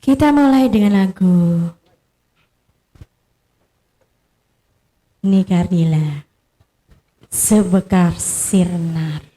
Kita mulai dengan lagu Nikardila Sebekar Sirnar.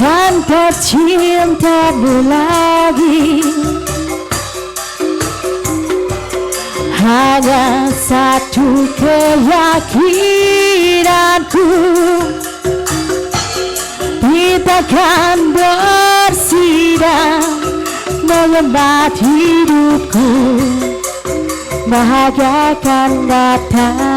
Tanpa cintamu lagi, hanya satu keyakinanku, kita akan bersidang mengembat hidupku, bahagia akan datang.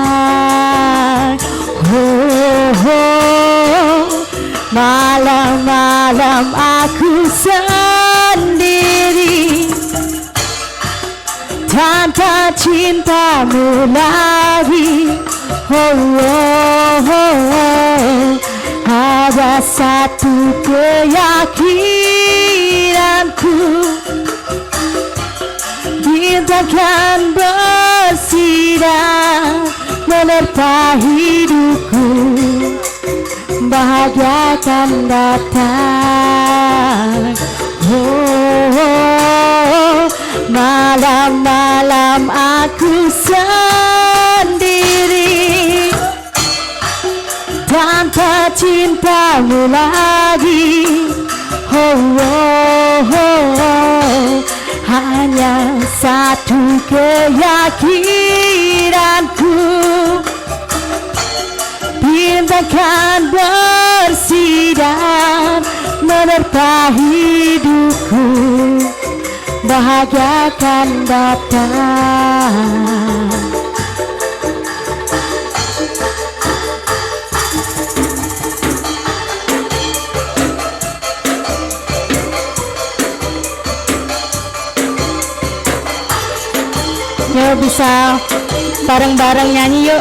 Malam-malam aku sendiri, tanpa cintamu lagi. Ada satu keyakinanku, kita akan bersidang menerpa hidupku, bahagia akan datang. Malam-malam aku sendiri, tanpa cintamu lagi. Hanya satu keyakinanku, kita akan bersidang menerpa hidupku, bahagia akan datang. Yuk bisa bareng-bareng nyanyi yuk.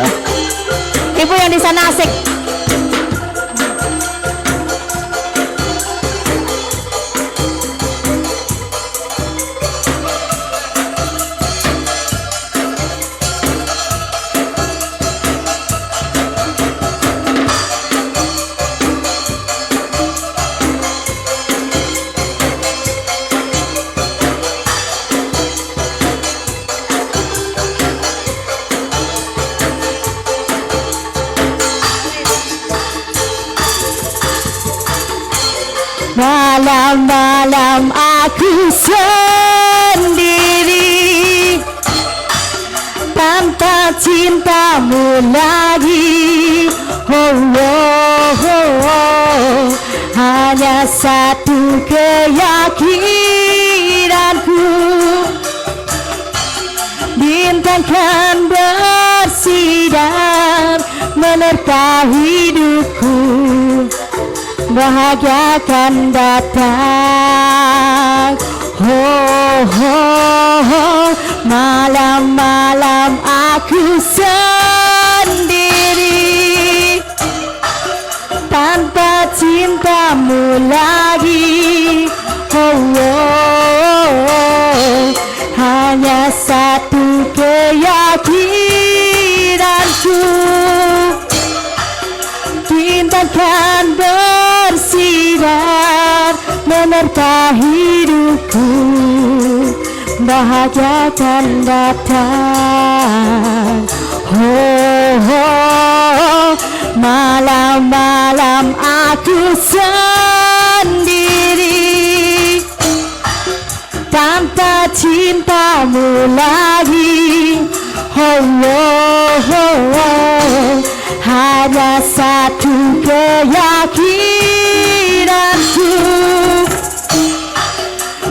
Ibu yang di sana asik. Malam-malam aku sendiri, tanpa cintamu lagi. Hanya satu keyakinanku, bintang kan bersinar menerpa hidupku, bahagia akan datang. aku sendiri tanpa cintamu lagi. Oh, hanya satu keyakinanku, cinta kan bersinar menerpa hidupku, bahagia akan datang. Malam-malam aku sendiri tanpa cintamu lagi. Hanya satu keyakinanku,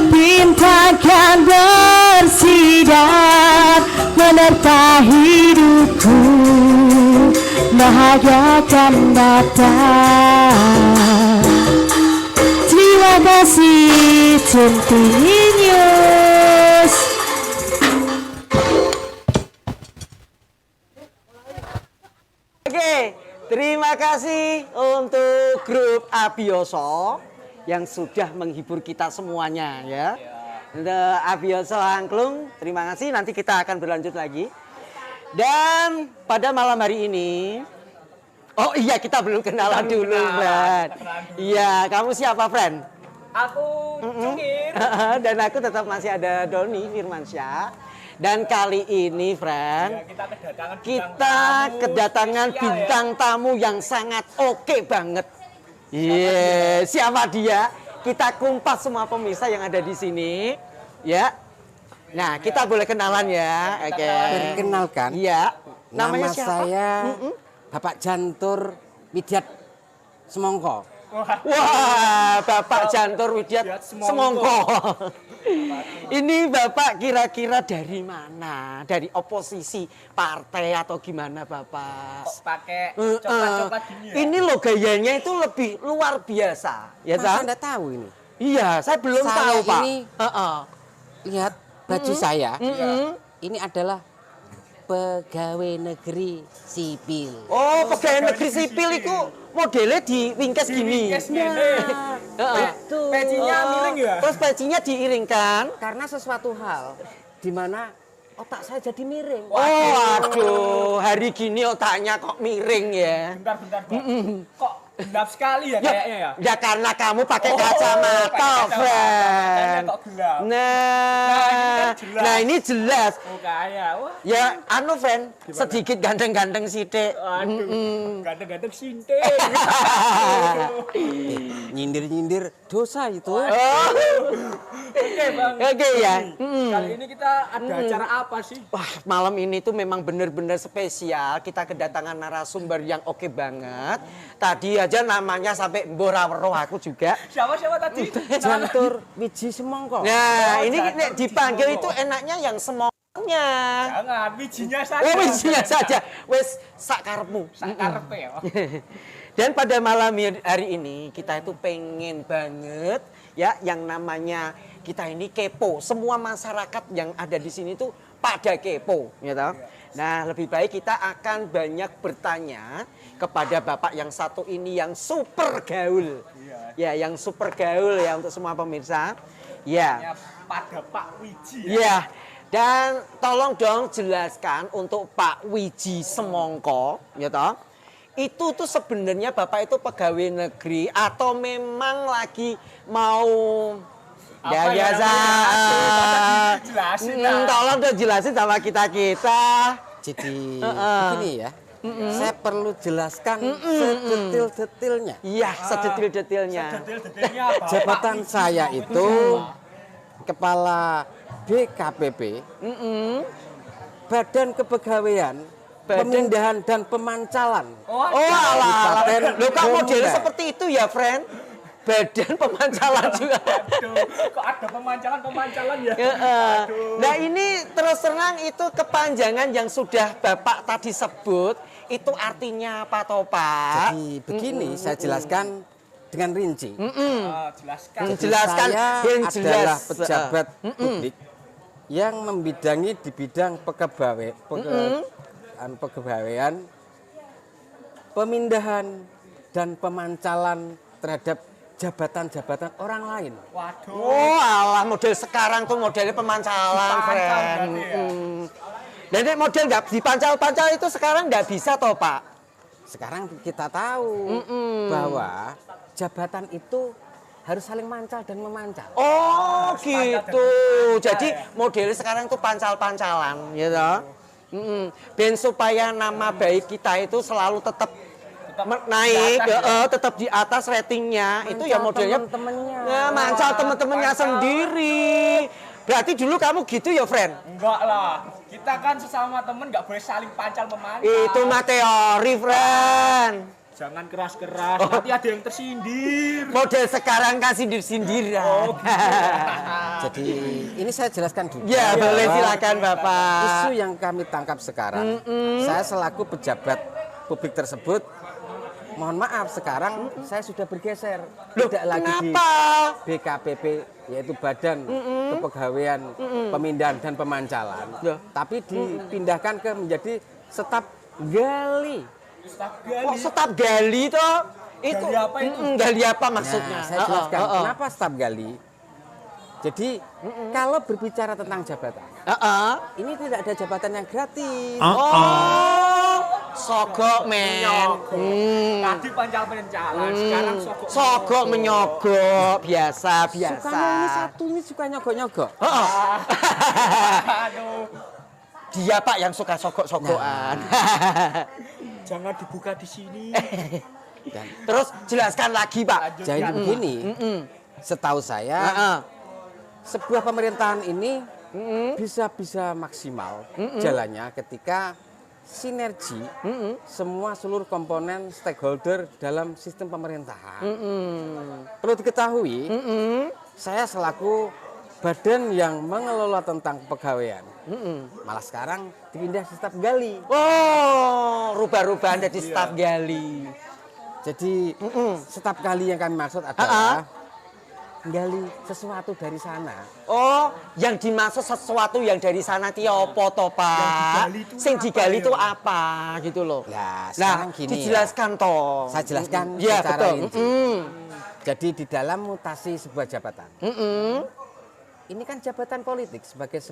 bintang kan bersinar menerpa hidupku, bahagia akan datang. Terima kasih Centinius. Oke, terima kasih untuk grup Abioso yang sudah menghibur kita semuanya ya. Untuk Abioso Angklung, terima kasih. Nanti kita akan berlanjut lagi. Dan pada malam hari ini, oh iya kita belum kenalan dulu, Fren. Iya, kamu siapa, Fren? Aku Cungir. Dan aku tetap masih ada Doni Firmansyah. Dan kali ini, Fren, kita kedatangan bintang tamu yang sangat oke banget. Iya, siapa dia? Kita kumpas semua pemirsa yang ada di sini, ya. Nah, kita boleh kenalan ya. Oke. Perkenalkan. Iya. Nama siapa? saya Bapak Jantur Widyat Semongko. Wah, Bapak Jantur Widyat Semongko. Ini Bapak kira-kira dari mana? Dari oposisi partai atau gimana Bapak? Kok pakai coklat-coklat gini ya? Ini loh gayanya itu lebih luar biasa. Ya, Masa Tan? Anda tahu ini? Iya, saya belum Saya tahu, Pak. ini lihat baju saya. Ini adalah pegawai negeri sipil. Oh, pegawai negeri sipil itu modelnya di wingkes gini. Wingkes gini. Betul. Pecinya miring ya? Terus pecinya diiringkan. Karena sesuatu hal di mana otak saya jadi miring. Oh, aduh, hari gini otaknya kok miring ya. Bentar, Pak. Kok gelap sekali ya kayaknya ya? Ya karena kamu pakai Oh, kacamata, pakai kacamata. Fren. Makanya kok gelap. Nah, ini jelas. Oh kayak, wah. Ya, anu, Fren, sedikit ganteng-ganteng sidik. Aduh, ganteng-ganteng sinting. Nyindir-nyindir dosa itu. Oke, Bang. Oke ya. Kali ini kita ada acara apa sih? Wah, malam ini tuh memang benar-benar spesial. Kita kedatangan narasumber yang oke banget. Tadi aja namanya sampai mbora-wero aku juga. Siapa tadi? Jantur Wiji Semongko. Nah, Oh, ini Jantur dipanggil Cismongko. itu enaknya yang semongnya. Jangan, bijinya saja. Oh, bijinya saja. Wes sak karepmu. Sakarpe ya. Dan pada malam hari ini kita itu pengen banget ya yang namanya kita ini kepo. Semua masyarakat yang ada di sini tuh pada kepo, ya toh? Nah, lebih baik kita akan banyak bertanya kepada Bapak yang satu ini yang super gaul. Ya, yang super gaul ya untuk semua pemirsa. Ya. Pada Pak Wiji. Ya. Dan tolong dong jelaskan untuk Pak Wiji Semongko, ya toh? Itu tuh sebenarnya Bapak itu pegawai negeri atau memang lagi mau ya Apa ya biasa. namanya? Jelasin lah. Tolong dong jelasin sama kita-kita. Jadi begini ya. Saya perlu jelaskan sedetil-detilnya. Iya, sedetil-detilnya. Detail-detailnya apa? Jabatan saya itu Kepala BKPP, Badan Kepegawaian, Pemindahan dan Pemancalan. Oh, alah. Kabupaten Loh, kok modelnya Bomba. seperti itu ya, friend? Badan pemancalan juga. Aduh, kok ada pemancalan ya? Nah, ini terus terang itu kepanjangan yang sudah Bapak tadi sebut, itu artinya apa toh, Pak? Jadi begini saya jelaskan dengan rinci. Jelaskan. Jelaskan Saya yang adalah jelas. pejabat publik yang membidangi di bidang kepegawaian, pemindahan dan pemancalan terhadap jabatan-jabatan orang lain. Waduh. Oh, alah model sekarang tuh modelnya pemancalan, Dipancal friend. berarti ya? Dan ini model nggak dipancal-pancal itu sekarang nggak bisa toh, Pak. Sekarang kita tahu bahwa jabatan itu harus saling mancal dan memancal. Oh, pancal gitu. dan Jadi ya? modelnya sekarang tuh pancal-pancalan, gitu. Ben supaya nama baik kita itu selalu tetap naik, di atas ya? tetap di atas ratingnya. Itu ya Mancal modelnya temen-temennya. ya, mancal temen-temennya Mancal. sendiri. Berarti dulu kamu gitu ya, friend? Enggak lah. Kita kan sesama temen nggak boleh saling pancal memancal. Itu mah teori, friend. Jangan keras-keras, nanti ada yang tersindir. Model sekarang kasih sindiran. Jadi ini saya jelaskan dulu. Ya, boleh bahwa silakan Bapak. Isu yang kami tangkap sekarang, saya selaku pejabat publik tersebut, mohon maaf sekarang saya sudah bergeser, Loh, tidak lagi kenapa? di BKPP yaitu Badan Kepegawaian Pemindahan dan Pemancalan, Loh. tapi dipindahkan ke menjadi staf gali. Staf Kok gali. staf gali toh? Itu Gali apa itu? Gali apa maksudnya? Nah, saya jelaskan kenapa staf gali. Jadi kalau berbicara tentang jabatan, ini tidak ada jabatan yang gratis. Oh, sogok men. Tadi pancal-pancalan, sekarang sogok. Sogok menyogok, biasa. Sukanya ini satu ini suka nyogok-nyogok. Aduh, Dia Pak yang suka sogok-sogokan. jangan dibuka di sini. Dan Terus jelaskan lagi Pak. jadi begini, setahu saya sebuah pemerintahan ini bisa maksimal jalannya ketika sinergi semua seluruh komponen stakeholder dalam sistem pemerintahan. Perlu diketahui, saya selaku badan yang mengelola tentang kepegawaian, malah sekarang dipindah ke staf gali. Oh, rubah-rubahan jadi staf gali. Jadi staf gali yang kami maksud adalah gali sesuatu dari sana. Oh, yang dimaksud sesuatu yang dari sana ti opo to, Pak? digali itu Sing apa digali ya? itu apa gitu loh. Nah, sekarang gini ya. dijelaskan toh. Saya jelaskan Ya, secara betul. rinci. Jadi di dalam mutasi sebuah jabatan, ini kan jabatan politik sebagai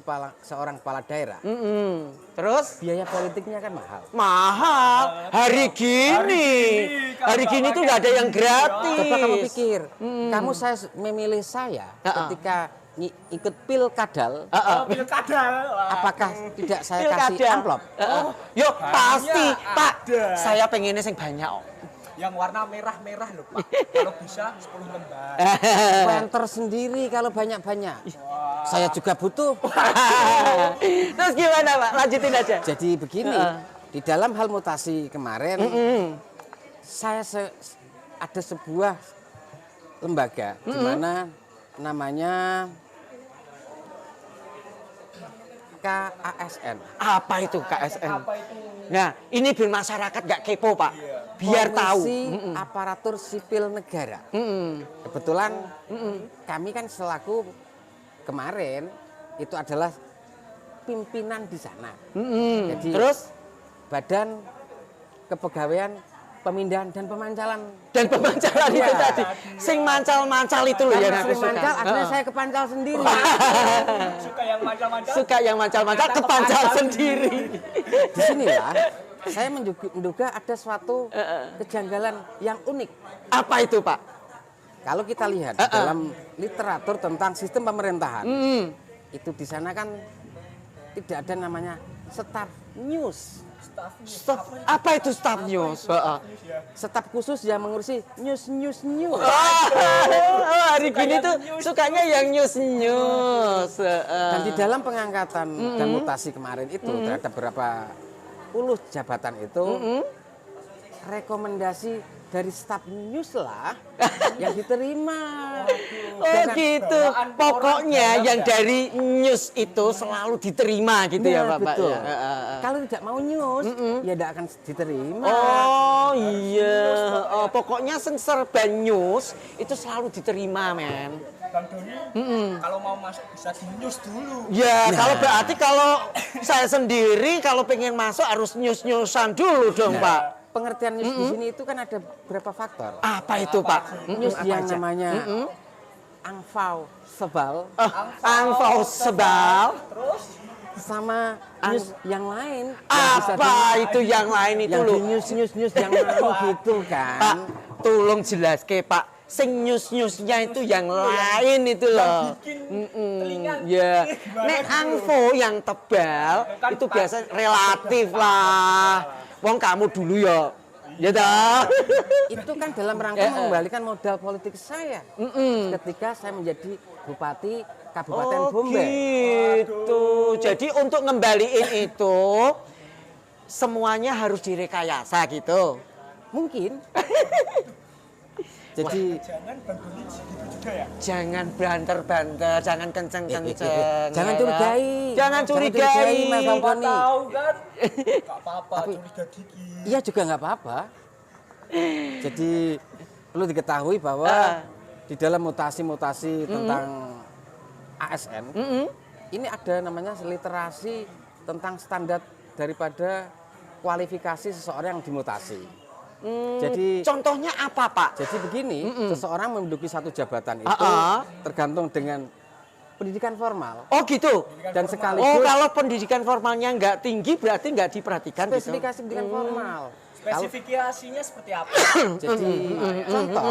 seorang kepala daerah. Terus Biaya politiknya kan mahal. mahal. Hari gini tuh nggak ada yang gratis. Coba kamu pikir, kamu saya memilih saya ketika ikut pilkadal, Oh, pilkada. Wah. apakah tidak saya kasih Pilkada. amplop? Yo pasti, Pak. ada. Saya pengennya sing banyak. Om. Yang warna merah-merah loh, Pak. Kalau bisa 10 lembar. Penter sendiri kalau banyak-banyak. Saya juga butuh. Terus gimana, Pak? Lanjutin aja. Jadi begini, di dalam hal mutasi kemarin, saya ada sebuah lembaga di mana namanya KASN. Apa itu KSN? Apa itu? Nah, ini biar masyarakat nggak kepo, Pak. Biar tahu. Komisi Aparatur Sipil Negara. Kebetulan kami kan selaku kemarin itu adalah pimpinan di sana. Jadi Terus Badan Kepegawaian Pemindahan dan Pemancalan. dan pemancalan itu Iya. tadi. Sing mancal-mancal itu loh yang Karena aku sering suka. mancal, akhirnya saya kepancal sendiri. Suka yang mancal-mancal? Suka yang mancal-mancal kepancal sendiri. Di sinilah saya menduga ada suatu kejanggalan yang unik. Apa itu, Pak? Kalau kita lihat di dalam literatur tentang sistem pemerintahan, itu di sana kan tidak ada namanya staff news. Staf, apa itu staff news? Staf khusus yang mengurusi news. Hari gini tuh sukanya yang news. Dan di dalam pengangkatan dan mutasi kemarin itu terhadap beberapa puluh jabatan itu rekomendasi dari staf news lah yang diterima. Oh gitu. Pokoknya yang dari news itu selalu diterima gitu ya Nah, Bapak betul. ya. Kalau tidak mau news, ya tidak akan diterima. Oh iya. Oh, pokoknya sing serba news itu selalu diterima, men. Bang Doni, kalau mau masuk bisa di news dulu. Ya, kalau berarti kalau saya sendiri kalau pengen masuk harus news-newsan dulu dong, Pak. Pengertian news di sini itu kan ada beberapa faktor. Apa itu, Pak? News Apa yang aja? namanya angpau sebal Angpau sebal. sama news yang lain. yang bisa Apa itu yang lain itu yang loh? di news yang lain gitu kan. Pak, tolong jelas ke Pak. Sing news-newsnya itu yang lain itu loh. Telinga. Ya, Gimana nek gitu? angfo yang tebal Kan itu Pak, biasa relatif lah. Wong kamu dulu ya. Ya dah. Itu kan dalam rangka mengembalikan modal politik saya. Ketika saya menjadi bupati Kabupaten Bombay. Gitu. Jadi untuk ngembaliin itu semuanya harus direkayasa gitu. Mungkin. Jadi Jangan Bang Doni segitu juga ya. Jangan banter-banter, jangan kenceng-kenceng. jangan ya curigai. lah. Jangan Jangan curigai. curigai, Mas Bang Siapa Doni. tahu kan? Gak apa-apa, Tapi- curiga dikit. Iya juga nggak apa-apa. Jadi perlu diketahui bahwa di dalam mutasi-mutasi tentang ASN ini ada namanya literasi tentang standar daripada kualifikasi seseorang yang dimutasi. Jadi Contohnya apa, Pak? jadi begini, seseorang menduduki satu jabatan itu tergantung dengan pendidikan formal Oh gitu. dan Oh sekaligus kalau pendidikan formalnya nggak tinggi berarti nggak diperhatikan gitu. spesifikasi pendidikan formal. Spesifikasinya seperti apa? Jadi contoh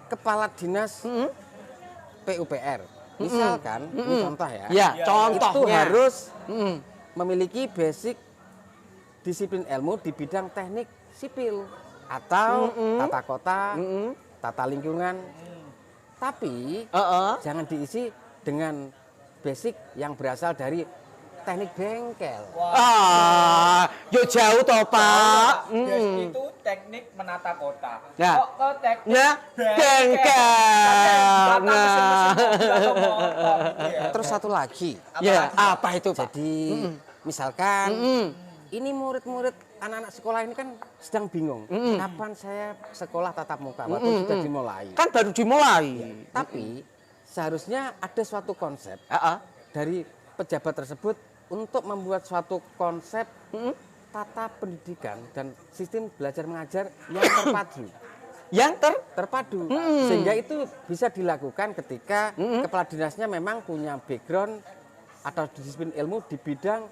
kepala dinas PUPR, misalkan, ini contoh ya, Ya, itu contohnya harus memiliki basic disiplin ilmu di bidang teknik sipil atau tata kota, tata lingkungan. Tapi jangan diisi dengan basic yang berasal dari teknik bengkel. yo jauh toh, Pak. Itu teknik menata kota. Ya. Kok ke teknik Ya, bengkel. Tata Nah. mesin-mesin mobil atau motor gitu ya. Terus satu lagi, Ya, apa itu, Pak? jadi misalkan ini murid-murid anak-anak sekolah ini kan sedang bingung kapan saya sekolah tatap muka walaupun sudah dimulai. Kan baru dimulai. Tapi seharusnya ada suatu konsep dari pejabat tersebut untuk membuat suatu konsep tata pendidikan dan sistem belajar mengajar yang terpadu. Yang Terpadu. Sehingga itu bisa dilakukan ketika kepala dinasnya memang punya background atau disiplin ilmu di bidang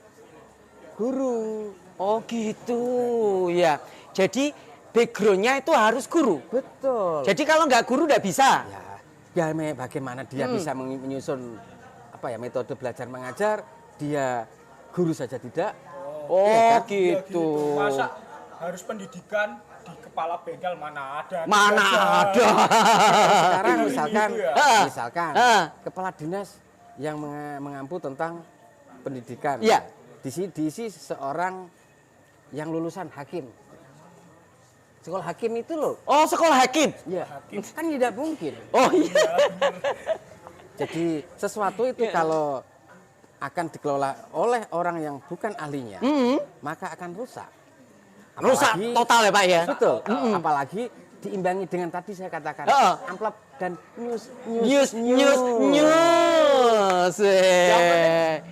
guru. Oh gitu, ya. Jadi backgroundnya itu harus guru. Betul. Jadi kalau nggak guru nggak bisa. Ya, bagaimana dia bisa menyusun metode belajar mengajar, dia guru saja tidak. Oh Iya kan? gitu. Masa harus pendidikan di kepala bengkel mana ada? Mana ada. Sekarang misalkan, Gitu ya? kepala dinas yang mengampu tentang pendidikan. Iya. Diisi seorang yang lulusan hakim. Sekolah hakim itu loh. Oh sekolah hakim. Ya, kan tidak mungkin. Oh iya. Jadi sesuatu itu kalau akan dikelola oleh orang yang bukan ahlinya, maka akan rusak. Rusak Apalagi- total ya Pak ya. Betul. Apalagi diimbangi dengan tadi saya katakan amplop dan news. News.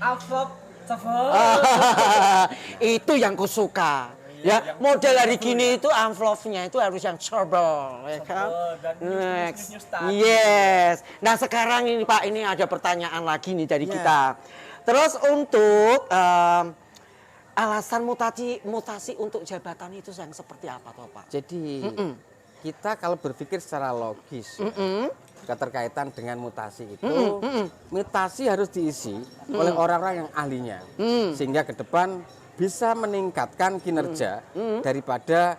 Alfab, Itu yang kusuka. Ya, model hari gini itu envelope-nya itu harus yang tebal, ya kan? dan Next. news tadi. Yes. Nah, sekarang ini Pak, ini ada pertanyaan lagi nih dari Ya. kita. Terus untuk alasan mutasi untuk jabatan itu yang seperti apa toh, Pak? Jadi kita kalau berpikir secara logis, keterkaitan dengan mutasi itu, mutasi harus diisi oleh orang-orang yang ahlinya, sehingga ke depan bisa meningkatkan kinerja daripada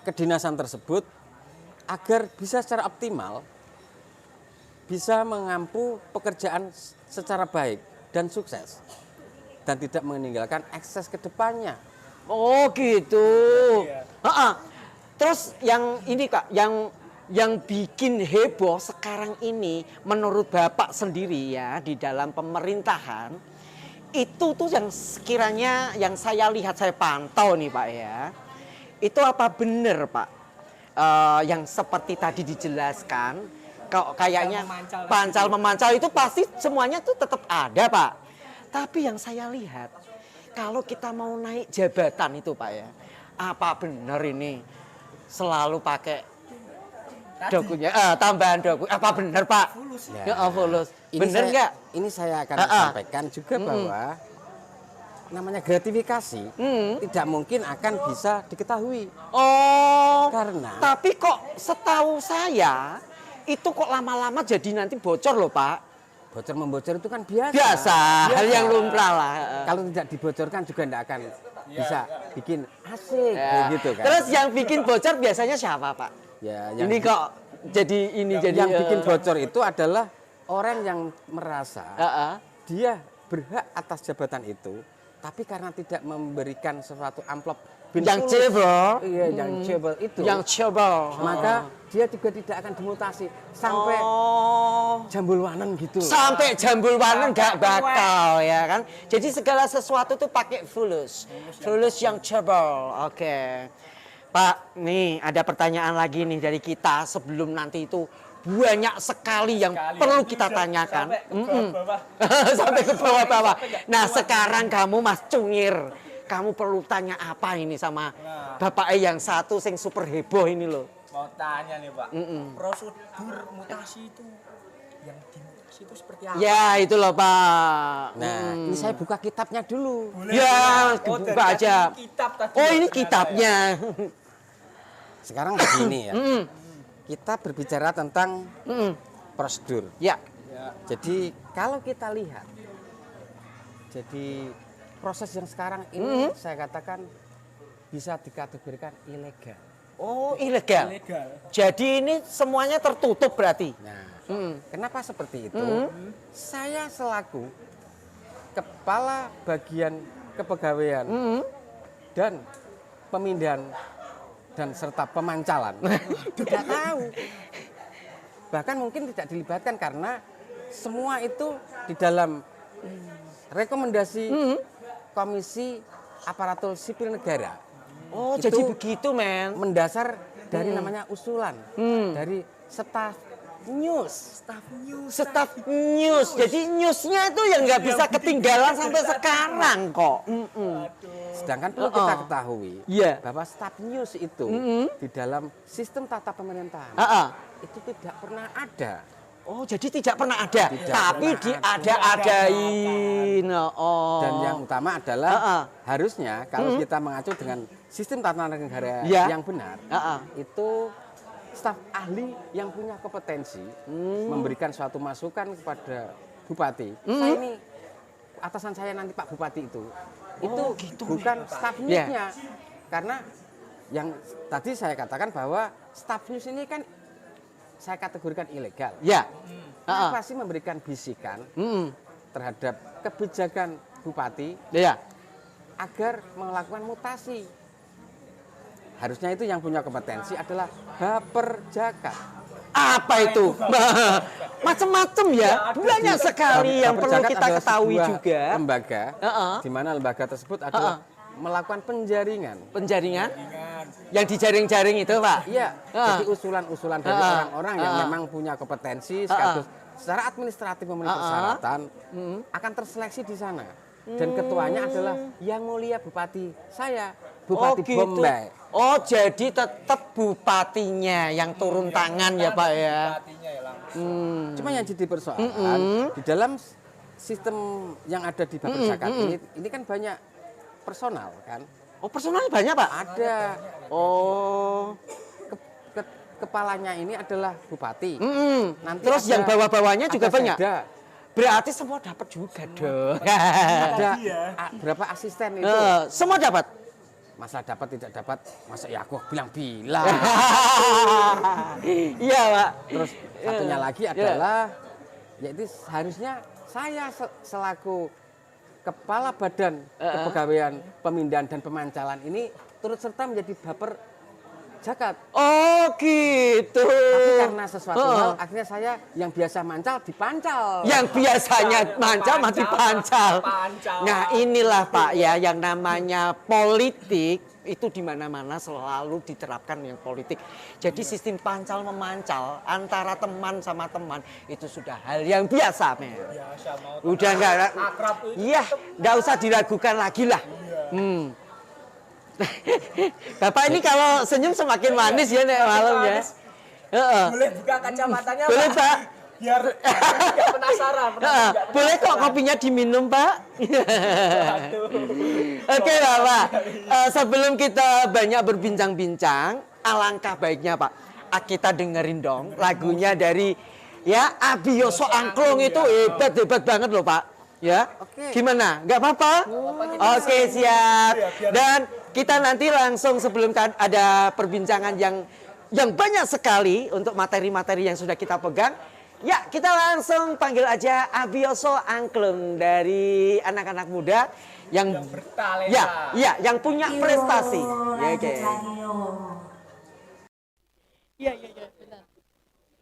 kedinasan tersebut agar bisa secara optimal bisa mengampu pekerjaan secara baik dan sukses dan tidak meninggalkan ekses ke depannya. Oh gitu. Terus yang ini Kak, yang bikin heboh sekarang ini menurut Bapak sendiri ya di dalam pemerintahan itu tuh yang sekiranya yang saya lihat, saya pantau nih Pak ya, itu apa benar Pak yang seperti tadi dijelaskan, kayaknya pancal memancal itu pasti semuanya tuh tetap ada Pak. Tapi yang saya lihat kalau kita mau naik jabatan itu Pak ya, apa benar ini selalu pakai dokunya, tambahan doku, apa benar Pak? Ya, fulus. Bener nggak? Ini saya akan sampaikan juga bahwa namanya gratifikasi tidak mungkin akan bisa diketahui. Oh, Karena tapi kok setahu saya itu kok lama-lama jadi nanti bocor loh Pak. bocor membocor itu kan biasa. Biasa, hal yang lumrah lah. Kalau tidak dibocorkan juga tidak akan bisa bikin asik kayak gitu kan. Terus yang bikin bocor biasanya siapa Pak? Ya, Ini kok jadi yang bikin bocor itu adalah orang yang merasa dia berhak atas jabatan itu, tapi karena tidak memberikan sesuatu amplop yang cebol, yang cebol itu, yang cebol, maka dia juga tidak akan dimutasi sampai jambulwanen gitu. Sampai jambulwanen nggak bakal ya kan. Jadi segala sesuatu tuh pakai fulus yang cebol. Oke. Pak, nih ada pertanyaan lagi nih dari kita sebelum nanti itu banyak sekali yang perlu kita tanyakan. Sampai ke bawah-bawah. Nah, sekarang kamu Mas Cungir, kamu perlu tanya apa ini sama Bapak yang satu sing super heboh ini loh. Mau tanya nih Pak, prosedur mutasi itu yang dimutasi itu seperti apa? Ya, itu loh Pak. Nah, ini saya buka kitabnya dulu. Boleh, Ya, Pak? buka aja. Kitab tadi. Oh, ini Benar, kitabnya. Sekarang begini ya. Kita berbicara tentang prosedur. Ya. Jadi kalau kita lihat, jadi proses yang sekarang ini saya katakan bisa dikategorikan ilegal. Oh, ilegal. Legal. Jadi ini semuanya tertutup berarti. Nah, kenapa seperti itu? Saya selaku kepala bagian kepegawaian dan pemindahan dan serta pemancalan tidak tahu. Bahkan mungkin tidak dilibatkan karena semua itu di dalam rekomendasi Komisi Aparatur Sipil Negara. Oh, Itu jadi begitu, men. mendasar dari namanya usulan dari Staff News. Staff news. Jadi newsnya itu yang nggak bisa ketinggalan sampai sekarang kok. Sedangkan perlu kita ketahui Iya. bahwa Staff News itu di dalam sistem tata pemerintahan itu tidak pernah ada. Oh, jadi tidak pernah ada, Tidak tapi pernah diada-adain. Oh. Dan yang utama adalah harusnya kalau kita mengacu dengan sistem tata negara yang benar, itu staf ahli yang punya kompetensi memberikan suatu masukan kepada bupati. Saya ini atasan saya nanti Pak Bupati itu gitu. bukan staf newsnya, karena yang tadi saya katakan bahwa staf news ini kan saya kategorikan ilegal. Ya. Kenapa sih memberikan bisikan terhadap kebijakan bupati Ya. agar melakukan mutasi? Harusnya itu yang punya kompetensi adalah Baperjakat. Apa itu? Macam-macam ya. Banyak sekali yang perlu Baperjakat kita adalah ketahui sebuah juga. lembaga di mana lembaga tersebut adalah melakukan penjaringan. Penjaringan yang dijaring-jaring itu, Pak. Iya, jadi usulan-usulan dari orang-orang yang memang punya kompetensi sekaligus secara administratif memenuhi persyaratan akan terseleksi di sana. Dan ketuanya adalah Yang Mulia Bupati saya, Bupati Bombay. Oh, jadi tetap bupatinya yang turun tangan ya, Pak ya. Bupatinya ya langsung. Cuma yang jadi persoalan di dalam sistem yang ada di Baperjakat ini kan banyak personal kan. Oh, personalnya banyak, Pak? Ada. Oh. Kepalanya ini adalah bupati. Nanti Terus ada- yang bawah-bawahnya juga ada banyak? sekda, Berarti semua dapat juga dong. ada berapa asisten itu? Semua dapat? Masa dapat tidak dapat, masa ya aku bilang-bilang. Iya, Pak. Terus satunya lagi adalah, yaitu harusnya saya selaku kepala badan kepegawaian pemindahan dan pemancalan ini turut serta menjadi zakat. Oh gitu. Tapi karena sesuatu hal, akhirnya saya yang biasa mancal dipancal. Yang biasanya mancal mati pancal. Pancal. Nah inilah Pak ya yang namanya politik itu di mana-mana selalu diterapkan yang politik. Jadi sistem pancal memancal antara teman sama teman itu sudah hal yang biasa, men. Biasa mau Udah nggak, akrab itu. iya, nggak usah diragukan lagi lah. Bapak ini kalau senyum semakin manis ya nek malam ya. Heeh. Boleh buka kacamatanya, Boleh Pak. Biar nggak penasaran. Boleh kok kopinya diminum Pak. Oke Bapak. Sebelum kita banyak berbincang-bincang, alangkah baiknya Pak kita dengerin dong lagunya dari ya Abioso Angklung itu hebat banget loh Pak. Ya, gimana? Nggak apa-apa? Oke siap. Dan kita nanti langsung sebelum ada perbincangan yang banyak sekali untuk materi-materi yang sudah kita pegang. Ya, kita langsung panggil aja Abioso Angklung dari anak-anak muda yang bertalenta. Ya, yang punya prestasi. Ya, oke.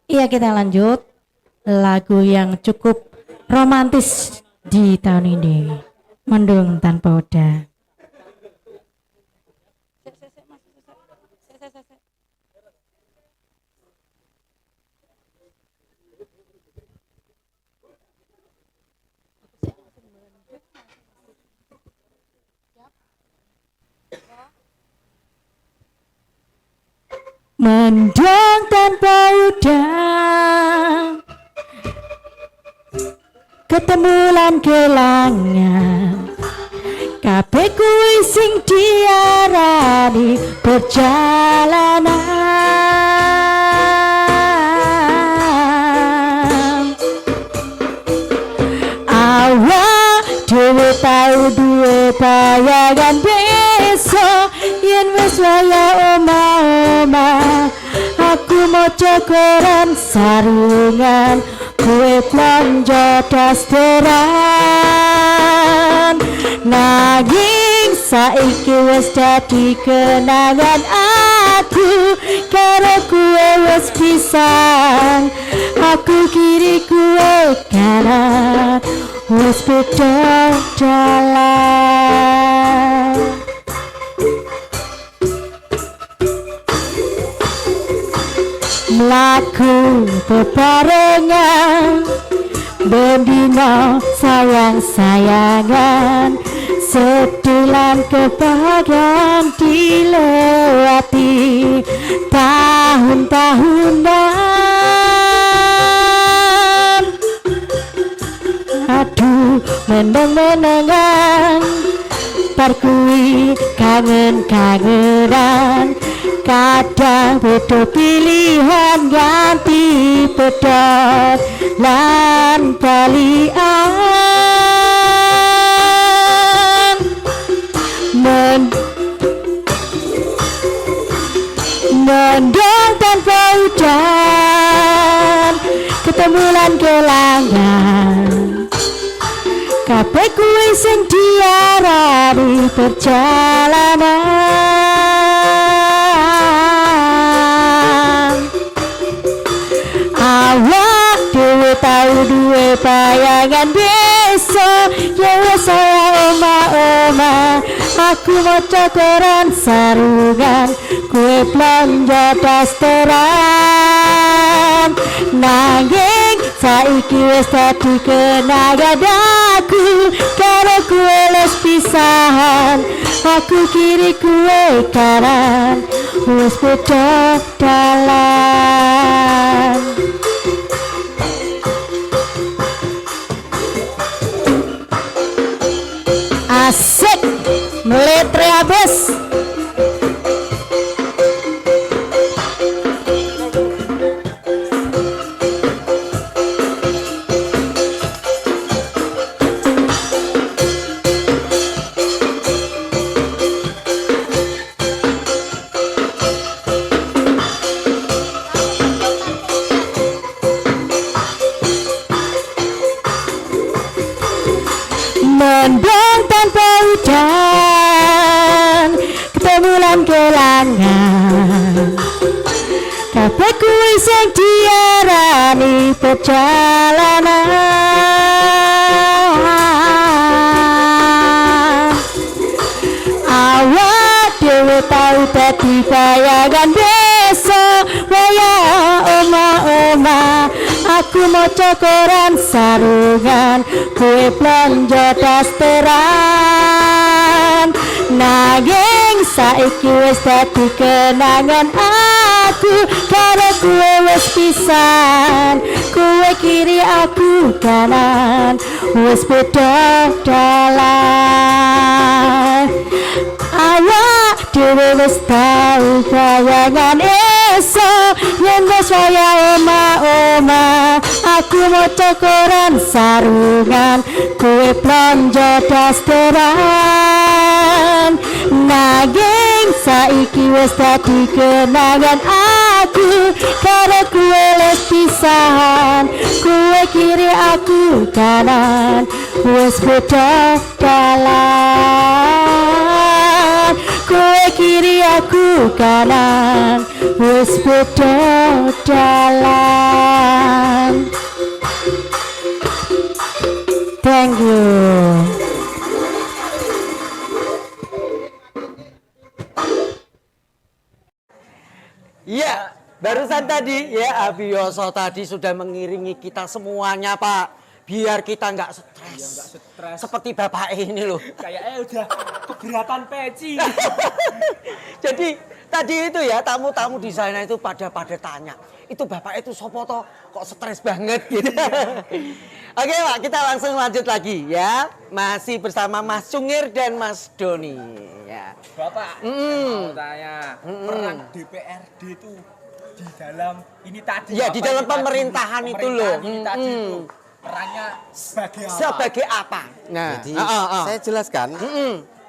Iya, kita lanjut lagu yang cukup romantis di tahun ini, Mendung Tanpa Udan. Mendung tanpa udan, ketemu lan kelangan, kabeh kuwi sing diarani perjalanan. Awak dhewe tau duwe bayangan besok yen wis waya oma-oma. Aku maca koran sarungan, kowe plonjo dasteran. Nanging saiki wis dadi kenangan aku, karo kowe wis pisan. Aku kiri kowe kanan, wis beda dalan. Mlaku bebarengan, bendina sayang-sayangan, setilan kebahagiaan dilewati tahun-tahunan. Aduh meneng-menengan, parkui kangen-kangenan, kadang beda pilihan ganti pedot lan balian. Mendung tanpa udan, ketemu lan kelangan, kabeh kuwi sing diarani perjalanan. Awak dhewe tau duwe bayangan besok yen wis saya oma-oma. Aku maca koran sarungan, kowe plonjo dasteran. Nanging saiki wis dadi kenangan aku, karo kowe wis pisahan. Aku kiri kowe kanan, wis beda dalan. Asik meletre abis. Mendung tanpa udan, ketemu lan kelangan, sing diarani perjalanan. Awak dhewe tau dadi bayangan desa waya oma-oma. Aku maca koran sarungan, kowe blonjo dasteran. Nanging saiki wis dadi kenangan aku karo kowe wis pisan. Kowe kiri aku kanan, wis beda dalan. Awak dhewe wis tau bayangan esok yen wis waya oma-oma. Aku maca koran sarungan, kowe blonjo dasteran. Nanging saiki wis dadi kenangan aku karo kowe wis pisahan. Kowe kiri aku kanan, wis beda dalan. Kowe kiri aku kanan, wis beda dalan. Thank you. Iya, barusan tadi ya Abioso tadi sudah mengiringi kita semuanya Pak, biar kita nggak stres. Nggak stres. Seperti bapak ini loh. Kayaknya udah keberatan peci. Jadi tadi itu ya tamu-tamu di sana itu pada tanya, itu bapak itu sopo toh kok stres banget gitu. Oke Pak, kita langsung lanjut lagi ya. Masih bersama Mas Cungir dan Mas Doni ya. Bapak, mau tanya, peran DPRD itu di dalam ini tadi. Ya, di dalam ini tadi, pemerintahan itu loh. Ini tadi itu perannya sebagai apa? Sebagai apa? Nah, Jadi saya jelaskan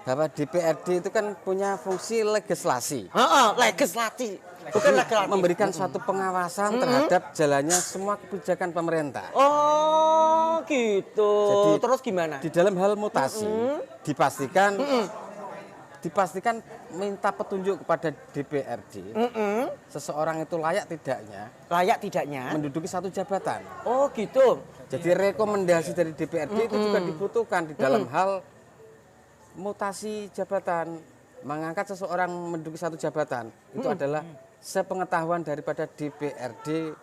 bahwa DPRD itu kan punya fungsi legislasi. legislatif, bukan legislatif. Memberikan suatu pengawasan terhadap jalannya semua kebijakan pemerintah. Oh, gitu. Jadi, terus gimana? Di dalam hal mutasi dipastikan minta petunjuk kepada DPRD. Seseorang itu layak tidaknya menduduki satu jabatan. Oh, gitu. Jadi rekomendasi dari DPRD itu juga dibutuhkan di dalam hal mutasi jabatan. Mengangkat seseorang menduduki satu jabatan itu adalah sepengetahuan daripada DPRD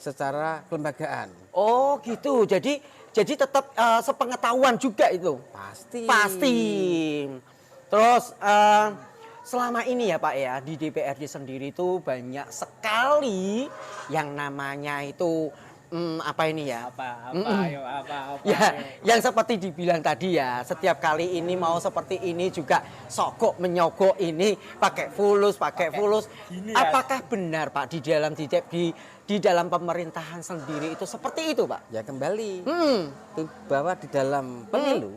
secara kelembagaan. Oh, gitu. Jadi tetap sepengetahuan juga itu. Pasti. Terus selama ini ya Pak ya di DPRD sendiri itu banyak sekali yang namanya itu apa ini ya? Apa, Ya, yang seperti dibilang tadi ya, setiap kali ini mau seperti ini juga sogok menyogok ini pakai fulus. Gini ya. Apakah benar Pak di dalam pemerintahan sendiri itu seperti itu Pak? Ya kembali itu bahwa di dalam pemilu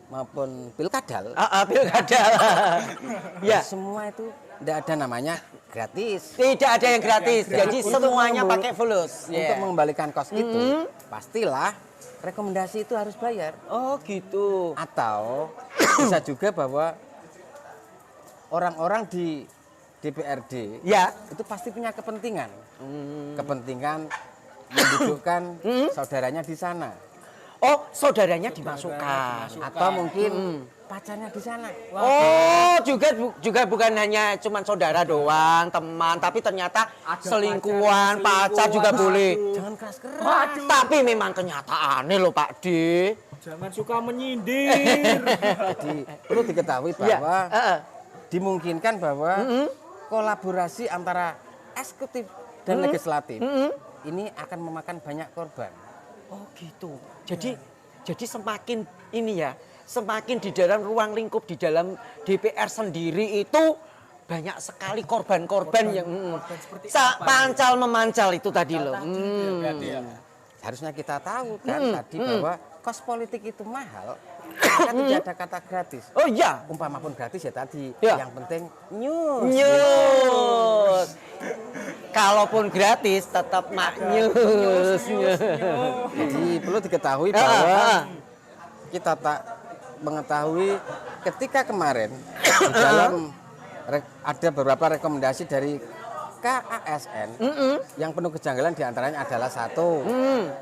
maupun pilkada, Pilkada. Ya, semua itu tidak ada namanya gratis. tidak ada yang gratis. Jadi Untuk semuanya pakai fulus. Untuk mengembalikan kos itu, pastilah rekomendasi itu harus bayar. Oh, gitu. Atau bisa juga bahwa orang-orang di DPRD Ya. itu pasti punya kepentingan. Kepentingan mendudukkan saudaranya di sana. Oh, saudaranya dimasukkan. Atau mungkin pacarnya di sana. Oh, juga bukan hanya cuman saudara doang, teman, tapi ternyata selingkuhan, pacar juga boleh. Jangan keras-keras. Tapi memang kenyataannya loh Pak D. Jangan suka menyindir. Jadi perlu diketahui Ya, bahwa dimungkinkan bahwa kolaborasi antara eksekutif dan legislatif ini akan memakan banyak korban. Oh, gitu. Jadi semakin ini ya, semakin di dalam ruang lingkup di dalam DPR sendiri itu banyak sekali korban-korban yang pancal memancal itu tadi loh. Harusnya kita tahu kan tadi bahwa kos politik itu mahal. Kan tidak ada kata gratis. Oh iya, Umpama pun gratis ya tadi. Ya. Yang penting nyus. nyus. Kalaupun gratis tetap maknyus. Jadi perlu diketahui bahwa kita tak mengetahui ketika kemarin di dalam ada beberapa rekomendasi dari maka ASN yang penuh kejanggalan diantaranya adalah satu,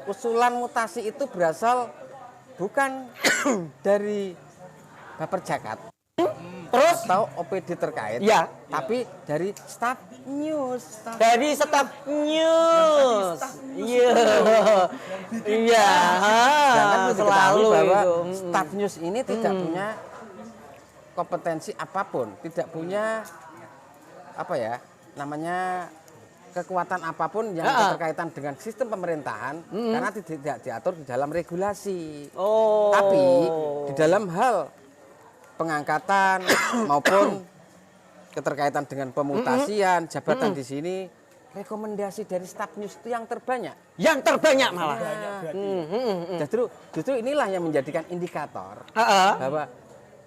usulan mutasi itu berasal bukan dari Baper Jakat Terus atau OPD terkait, ya, tapi dari staf news. dari staf news. Iya. Iya. Jangan mesti Selalu ketahui bahwa itu. staf news ini tidak punya kompetensi apapun, tidak punya apa ya namanya kekuatan apapun yang berkaitan dengan sistem pemerintahan karena tidak diatur di dalam regulasi. Oh. Tapi di dalam hal pengangkatan maupun keterkaitan dengan pemutasian jabatan di sini, rekomendasi dari staf news itu yang terbanyak. Yang terbanyak malah. Justru inilah yang menjadikan indikator bahwa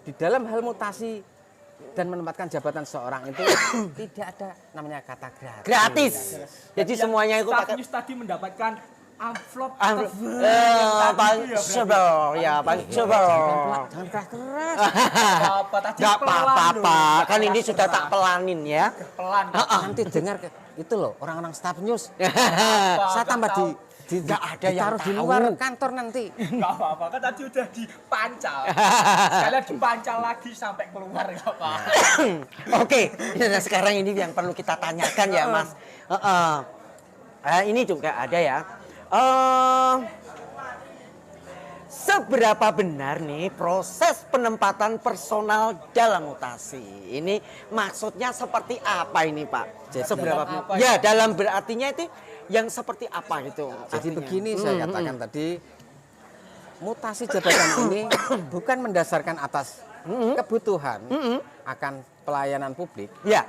di dalam hal mutasi dan menempatkan jabatan seorang itu tidak ada namanya kata gratis. Gratis. Jadi semuanya itu Staf pakai news tadi mendapatkan amplop punchable, ya punchable. Jangan keras-keras. apa tadi Gak pelan apa-apa, loh. kan ini sudah tak pelanin ya. Pelan. Nanti dengar itu loh orang-orang staf news. Saya Nggak tambah tahu. Nggak ada yang ditaruh di tahu. luar kantor nanti. Enggak apa-apa kan tadi udah dipancal. Sekalian dipancal lagi sampai keluar enggak apa-apa. Oke, nah sekarang ini yang perlu kita tanyakan ya Mas. Ini juga ada ya. Seberapa benar nih proses penempatan personal dalam mutasi? Ini maksudnya seperti apa ini Pak? Seberapa Dalam apa ya dalam berartinya itu yang seperti apa gitu? Jadi artinya? begini saya katakan tadi, mutasi jabatan ini bukan mendasarkan atas kebutuhan akan pelayanan publik, Ya.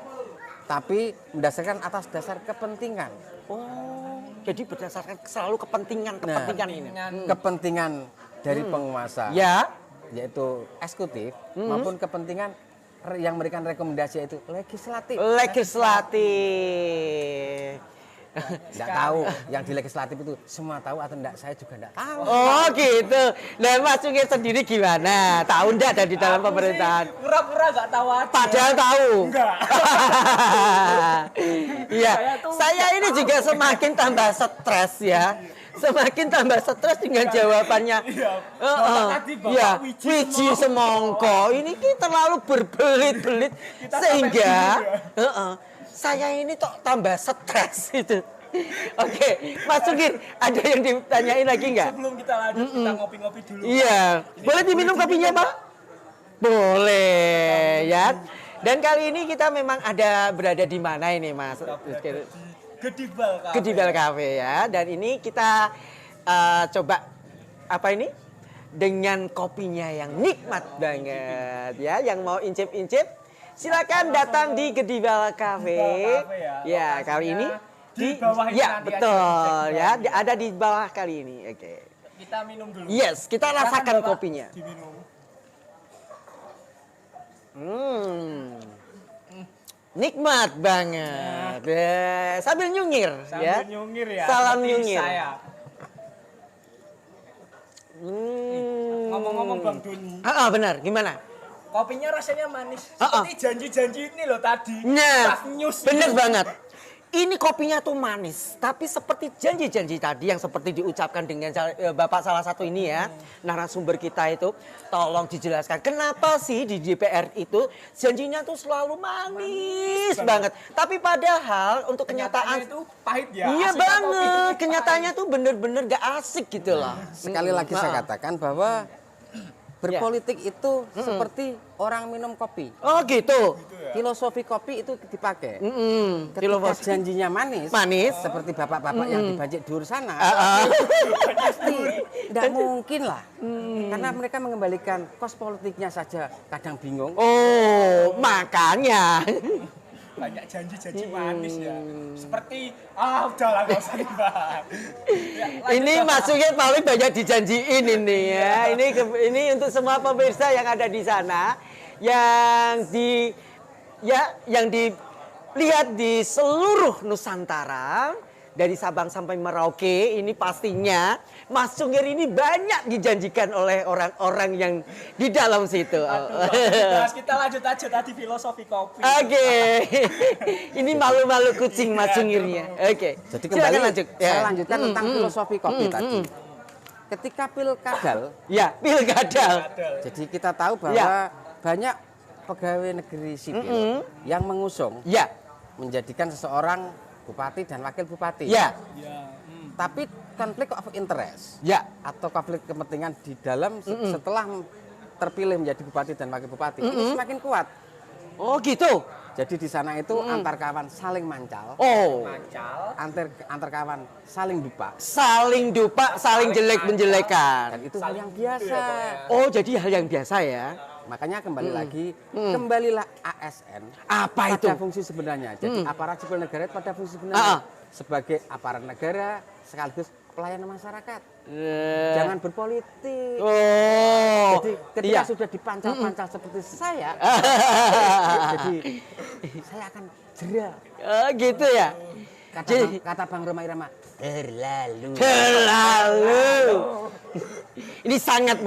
tapi mendasarkan atas dasar kepentingan. Oh, jadi berdasarkan selalu kepentingan ini. Kepentingan dari penguasa, Ya. yaitu eksekutif, maupun kepentingan yang memberikan rekomendasi yaitu legislatif. Legislatif. Tidak tahu yang di legislatif itu semua tahu atau enggak, saya juga enggak tahu. Oh gitu. Nah Mas Sungir sendiri gimana? Tahu enggak ada di dalam pemerintahan? Pura-pura enggak tahu aja. Padahal tahu. Enggak. Iya. Saya ini juga semakin tambah stres ya. Semakin tambah stres dengan jawabannya. Iya. Bapak tadi Bapak Ya, Wiji Wiji Semongko. Ini kita terlalu berbelit-belit sehingga saya ini kok tambah stres itu. Oke, Mas Sungir, ada yang ditanyain lagi nggak? Sebelum kita lanjut kita ngopi-ngopi dulu. Iya, boleh diminum kopinya Pak? Boleh ya. Dan kali ini kita memang berada di mana ini Mas? Gedibal Cafe. Gedibal Cafe ya. Dan ini kita coba apa ini? Dengan kopinya yang nikmat banget ya. Yang mau incip-incip silakan datang di Gedibal Cafe. Gedibal Cafe ya. Ya, kali ini di bawah ini ya nanti betul aja. ya, ada di bawah kali ini. Oke. Kita minum dulu. Yes, kita Silakan, rasakan Bapak, kopinya. Diminum. Nikmat banget. Sambil nyungir ya. Sambil nyungir ya. Salam seperti nyungir. Saya. Ngomong-ngomong Bang Doni, Benar, gimana? kopinya rasanya manis. Seperti janji-janji ini loh tadi. Nah, Staf news bener ini. banget. Ini kopinya tuh manis, tapi seperti janji-janji tadi yang seperti diucapkan dengan Bapak salah satu ini ya, narasumber kita itu, tolong dijelaskan kenapa sih di DPR itu janjinya tuh selalu manis banget. Tapi padahal untuk kenyataan itu pahit ya. iya asiknya banget, kopi. kenyataannya tuh bener-bener gak asik gitu loh. Sekali lagi saya katakan bahwa berpolitik itu seperti orang minum kopi. Oh gitu. Filosofi kopi itu dipakai. Ketika Filosofi. janjinya manis, Manis. seperti bapak-bapak yang di Bajik Dur sana, pasti tidak mungkin lah. Karena mereka mengembalikan kos politiknya saja kadang bingung. Oh, makanya. Banyak janji-janji manis ya. Seperti udahlah gak usah dibahas. Ya, Ini masuknya paling banyak dijanjiin ini ya. Ini untuk semua pemirsa yang ada di sana yang dilihat di seluruh Nusantara. dari Sabang sampai Merauke ini pastinya Mas Cungir ini banyak dijanjikan oleh orang-orang yang di dalam situ. Bahas kita lanjut aja tadi filosofi kopi. Oke. Ini malu-malu kucing Mas Cungirnya. Oke. Jadi Silakan kembali lanjut. saya lanjutkan tentang filosofi kopi tadi. Ketika pilkadal, Ya, pilkadal. jadi kita tahu bahwa Ya. banyak pegawai negeri sipil yang mengusung Ya, menjadikan seseorang bupati dan wakil bupati. ya, Ya. Tapi konflik of interest ya. atau konflik kepentingan di dalam setelah terpilih menjadi bupati dan wakil bupati itu semakin kuat. Oh, gitu. Jadi di sana itu antar kawan saling mancal, Oh, antar kawan saling dupa, saling dupa, saling jelek menjelekan. dan itu hal yang biasa. Oh, jadi hal yang biasa ya. Makanya kembali lagi, kembalilah ASN Apa itu? pada fungsi sebenarnya. Jadi aparat sipil negara itu pada fungsi sebenarnya sebagai aparat negara sekaligus pelayanan masyarakat. Jangan berpolitik. Oh, Jadi ketika iya. sudah dipancal-pancal seperti saya, jadi saya akan jera. Oh, gitu ya. Kata Bang Roma Irama, terlalu. Ini sangat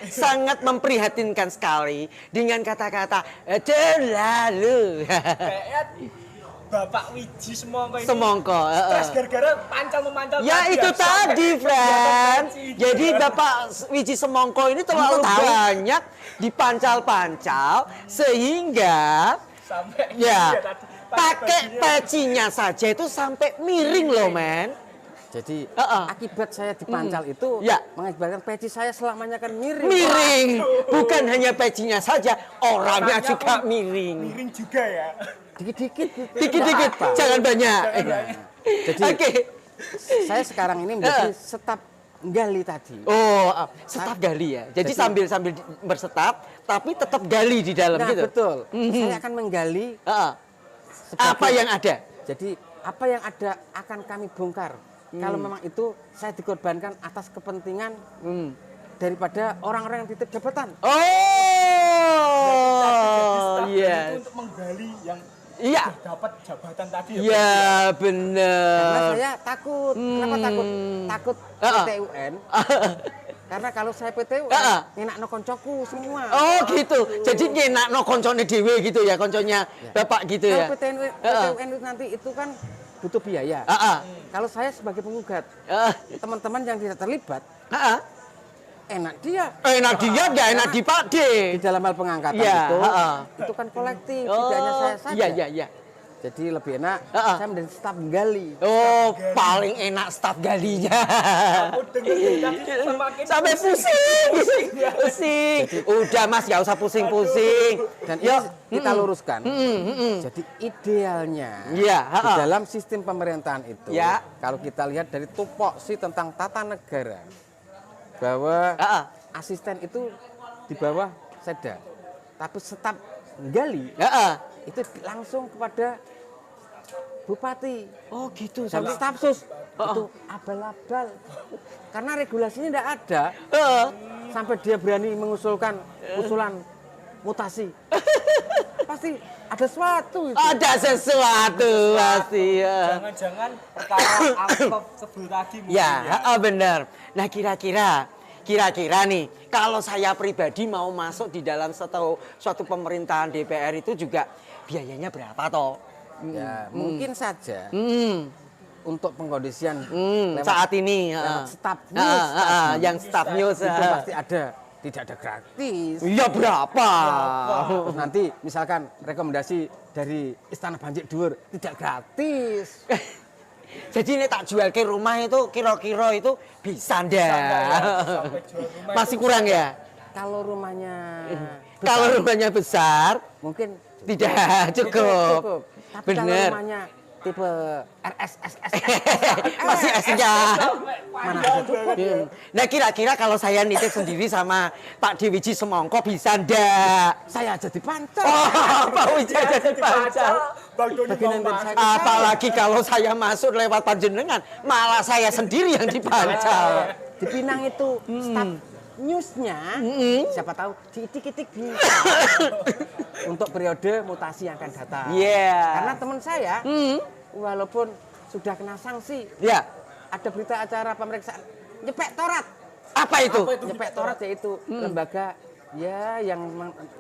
sangat memprihatinkan sekali dengan kata-kata terlalu. Kayaknya Bapak Wiji Semongko ini Semongko. stres gara-gara pancal-memancal Ya tadi itu sampai tadi, friend. kegiatan Jadi Bapak Wiji Semongko ini terlalu banyak dipancal-pancal sehingga sampai ya tadi pakai bajunya. pecinya saja itu sampai miring loh, men. Jadi Uh-uh. akibat saya dipancal itu Ya. mengakibatkan peci saya selamanya kan miring. Miring. Bukan hanya pecinya saja, orangnya Orangnya juga pun miring. miring juga ya. Dikit-dikit gitu. Dikit-dikit, Nggak apa-apa. jangan banyak. Jadi Oke. saya sekarang ini menjadi staf gali tadi. Oh, setap gali ya. Jadi sambil bersetap, tapi tetap gali di dalam Nah, gitu. betul. Saya akan menggali sebagai- Apa yang ada? Jadi apa yang ada akan kami bongkar. Kalau memang itu saya dikorbankan atas kepentingan daripada orang-orang yang titip jabatan. Oh, Itu yes. untuk menggali yang Iya. dapat jabatan tadi Iya, Karena benar. saya takut. Kenapa takut? Takut PTUN. Karena kalau saya PTUN, enak no koncoku semua. Oh, gitu. Jadi ngenak no koncone dewe gitu ya, konconya Bapak gitu ya. Kalau PTUN itu nanti itu kan butuh biaya. Kalau saya sebagai penggugat, teman-teman yang tidak terlibat, enak dia. Enak dia, nggak enak di Pak D. Di dalam hal pengangkatan Iya, itu kan kolektif, tidak hanya saya saja. Iya, iya, iya. Jadi lebih enak saya menjadi staf gali. Oh, paling enak staf galinya. Aku dengar tadi semakin Sampai pusing. Udah Mas, nggak usah pusing-pusing. Dan ini kita luruskan. Jadi idealnya Iya, di dalam sistem pemerintahan itu, Ya. kalau kita lihat dari tupoksi tentang tata negara, bahwa asisten itu di bawah seda, tapi staf gali itu langsung kepada bupati. Oh, gitu. Dan stafsus itu abal-abal. Karena regulasinya tidak ada. Sampai dia berani mengusulkan usulan mutasi. Pasti ada sesuatu itu. Ada sesuatu pasti ya. jangan-jangan perkara amplop sebelum tadi mungkin Ya, benar. Nah, kira-kira nih, kalau saya pribadi mau masuk di dalam suatu pemerintahan DPR itu juga biayanya berapa toh? Ya, mungkin saja Hmm, untuk pengkondisian lewat, saat ini lewat staf news, yang staff news itu pasti ada, tidak ada gratis. Iya berapa? Terus nanti misalkan rekomendasi dari Istana Banjik Dhuwur tidak gratis. Jadi ini tak jual ke rumah itu kira-kira itu bisa ndak? sampai jual rumah Masih kurang ya? Kalau rumahnya Kalau rumahnya besar mungkin tidak cukup. Tapi kalau Bener. rumahnya tipe RSSS Masih S-nya. mana bisa cukup. Nah kira-kira kalau saya nitip sendiri sama Pak Dewiji Semongko bisa ndak? Saya jadi pancal. Oh, Pak Wiji jadi pancal. Bang Doni Bagian mau yang masuk. saya- Apalagi kalau saya masuk lewat panjenengan, malah saya sendiri yang dipancal. Di Pinang itu staf newsnya siapa tahu diitik-itik bisa untuk periode mutasi yang akan datang. Iya. Karena teman saya walaupun sudah kena sanksi. Ya. Ada berita acara pemeriksaan nyepek torat. Apa itu? Nyepek torat yaitu lembaga ya yang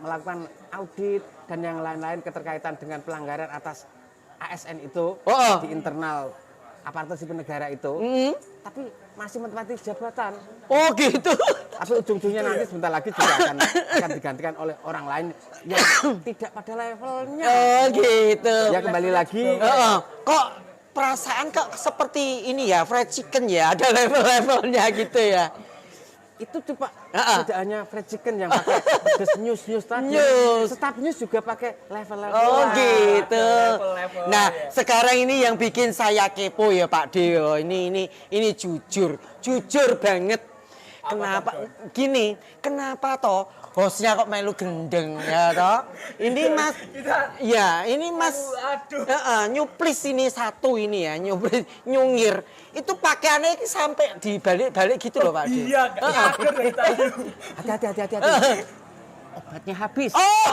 melakukan audit dan yang lain-lain keterkaitan dengan pelanggaran atas ASN itu Oh. di internal aparatur sipil negara itu. Tapi masih menempati jabatan. Oh gitu. Tapi ujung-ujungnya nanti sebentar lagi juga akan digantikan oleh orang lain yang tidak pada levelnya. Oh gitu. Ya kembali lagi. Kok perasaan kok seperti ini ya, fried chicken ya, ada level-levelnya gitu ya. Itu coba tidak hanya fried chicken yang pakai pedas news tadi. News. Staf news juga pakai level-level. Oh gitu. level-level, Nah, ya. sekarang ini yang bikin saya kepo ya Pak Deo. Ini jujur banget. Kenapa gini? Kenapa toh hostnya kok melu gendeng ya toh? Ini Mas, ya ini Mas. Aduh. Nyuplis ini satu ini ya, nyuplis nyungir. Itu pakaiannya ini sampai dibalik-balik gitu loh Pak Deo. Iya, nggak nyadar dari tadi. Hati-hati. Obatnya habis. Oh,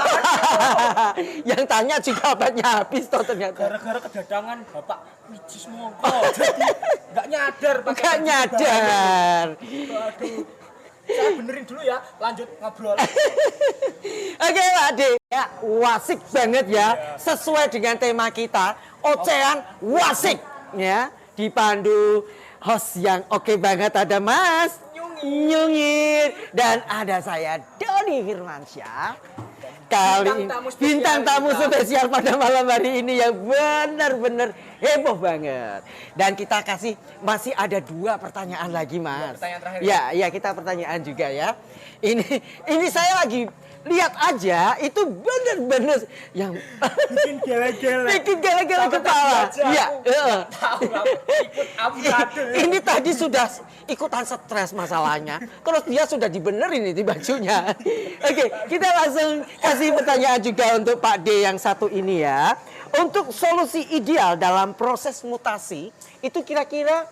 yang tanya juga obatnya habis toh ternyata. Gara-gara kedatangan Bapak Wijis Mongko. Jadi nggak nyadar pakai Gak baju nyadar. baru. Aduh. Saya benerin dulu ya, lanjut ngobrol. Oke Pak De, ya wasik banget ya, sesuai dengan tema kita, ocehan wasik ya, dipandu host yang oke banget ada Mas Nyungir dan ada saya Doni Firmansyah. Kali bintang tamu spesial pada malam hari ini yang benar-benar heboh banget. Dan kita masih ada 2 pertanyaan lagi Mas. Pertanyaan terakhir. Ya, kita pertanyaan juga ya. Ini saya lagi lihat aja itu benar-benar yang Bikin gele-gele. bikin gele-gele Sampai kepala. tadi aja Iya, aku tahu aku ikut avocado. ini tadi sudah ikutan stres masalahnya. Terus dia sudah dibenerin ini bajunya. Oke, kita langsung kasih pertanyaan juga untuk Pak D yang satu ini ya. Untuk solusi ideal dalam proses mutasi, itu kira-kira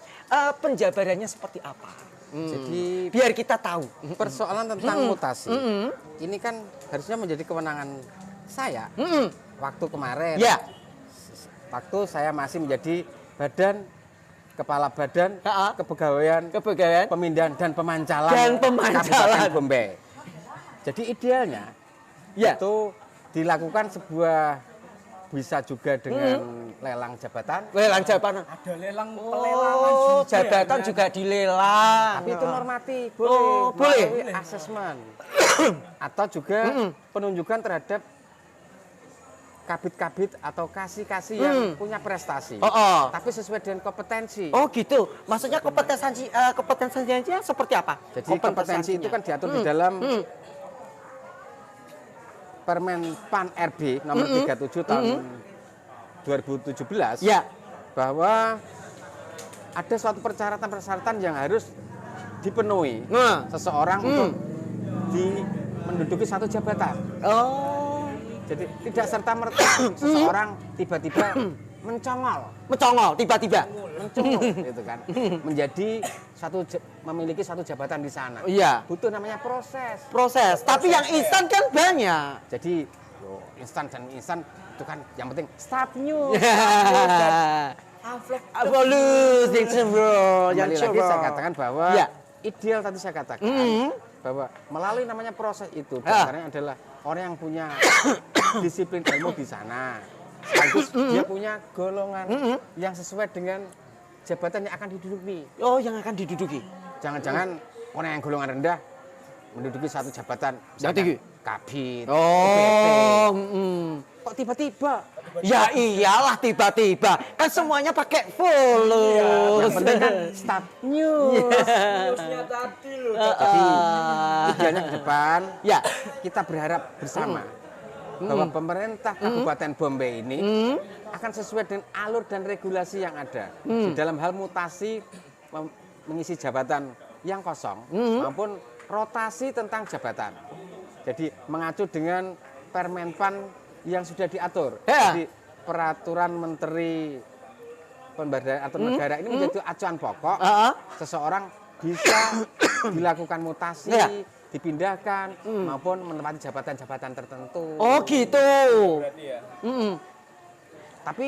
penjabarannya seperti apa? Jadi Biar kita tahu. persoalan tentang mutasi ini kan harusnya menjadi kewenangan saya. Waktu kemarin, Ya. waktu saya masih menjadi kepala badan kepegawaian Kepegawaian. pemindahan dan pemancalan Dan pemancalan. Kabupaten Bombay. Jadi idealnya Ya. itu dilakukan sebuah bisa juga dengan lelang jabatan. Lelang jabatan. Ada lelang pelelangan Oh, juga. jabatan ya. juga dilelang. Tapi itu normatif, boleh. Oh, boleh. Melalui asesmen. Atau juga penunjukan terhadap kabit-kabit atau kasih-kasih yang punya prestasi. Oh. Tapi sesuai dengan kompetensi. Oh gitu. Maksudnya kompetensinya seperti apa? Jadi kompetensi itu kan diatur di dalam Permen PAN RB nomor 37 tahun 2017. Ya. Bahwa ada suatu persyaratan-persyaratan yang harus dipenuhi Nah. seseorang untuk menduduki satu jabatan. Oh. Jadi tidak serta-merta seseorang tiba-tiba Mencongol tiba-tiba. mencongol gitu kan. Menjadi memiliki satu jabatan di sana. Iya. Butuh namanya proses. Proses. Tapi yang instan kan banyak. Jadi instan dan instan itu kan yang penting start new. Abolus yang cembro, yang Kembali lagi saya katakan bahwa Ya. ideal tadi saya katakan bahwa melalui namanya proses itu sebenarnya adalah orang yang punya disiplin ilmu di sana. Sekaligus dia punya golongan yang sesuai dengan jabatan yang akan diduduki. Oh, yang akan diduduki. Jangan-jangan orang yang golongan rendah menduduki satu jabatan Yang tinggi? kabit, Oh, kok tiba-tiba? ya iyalah tiba-tiba. Kan semuanya pakai fulus. Yang penting kan start new. Terusnya tadi loh. Jadi idealnya ke depan Ya. kita berharap bersama bahwa pemerintah Kabupaten Bombay ini akan sesuai dengan alur dan regulasi yang ada di dalam hal mutasi mengisi jabatan yang kosong maupun rotasi tentang jabatan. Jadi mengacu dengan Permenpan yang sudah diatur. Ya. Jadi peraturan Menteri Pemberdayaan atau negara ini menjadi acuan pokok. Seseorang bisa dilakukan mutasi, Ya. dipindahkan maupun menempati jabatan-jabatan tertentu. Oh, gitu. Berarti ya. Tapi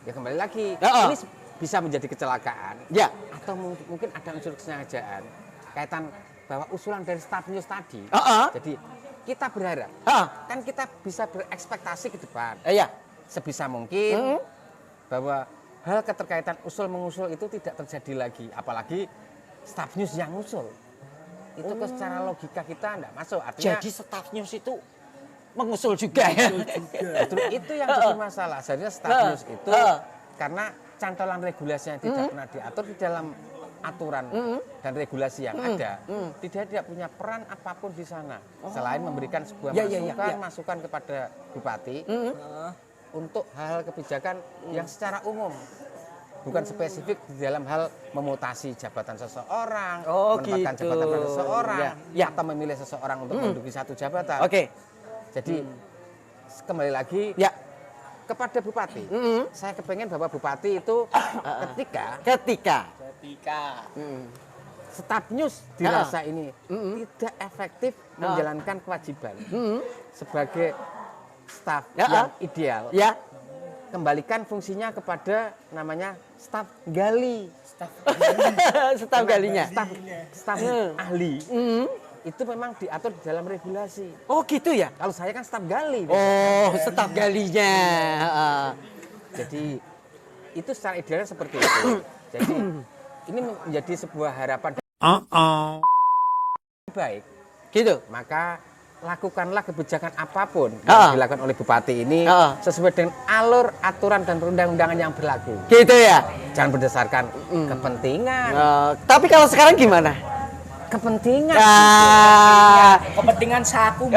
ya kembali lagi, Ya. ini bisa menjadi kecelakaan. Ya. Atau mungkin ada unsur kesengajaan kaitan bahwa usulan dari staf news tadi. Jadi kita berharap kan kita bisa berekspektasi ke depan. Iya. Sebisa mungkin bahwa hal keterkaitan usul mengusul itu tidak terjadi lagi, apalagi staf news yang usul. Itu secara logika kita enggak masuk. Artinya Jadi staf news itu mengusul juga ya. justru itu yang jadi masalah. Sebenarnya staf news itu karena cantolan regulasi yang tidak pernah diatur di dalam aturan dan regulasi yang ada, tidak punya peran apapun di sana selain memberikan sebuah masukan kepada bupati untuk hal kebijakan yang secara umum, bukan spesifik di dalam hal memutasi jabatan seseorang, menempatkan gitu. jabatan pada seseorang, Ya. atau memilih seseorang untuk menduduki satu jabatan. Oke. Jadi kembali lagi kepada bupati, saya kepengen bahwa bupati itu ketika staf news dirasa ini tidak efektif menjalankan kewajiban sebagai staf yang ideal, kembalikan fungsinya kepada namanya staf gali, Staf galinya. staf ahli. Itu memang diatur di dalam regulasi. Oh gitu ya. Kalau saya kan staf gali. Oh, staf galinya. Jadi itu secara idealnya seperti itu. Jadi ini menjadi sebuah harapan baik. Gitu. Maka lakukanlah kebijakan apapun yang dilakukan oleh bupati ini sesuai dengan alur aturan dan perundang-undangan yang berlaku. Gitu ya. Jangan berdasarkan kepentingan. Tapi kalau sekarang gimana? Kepentingan. Kepentingan saku.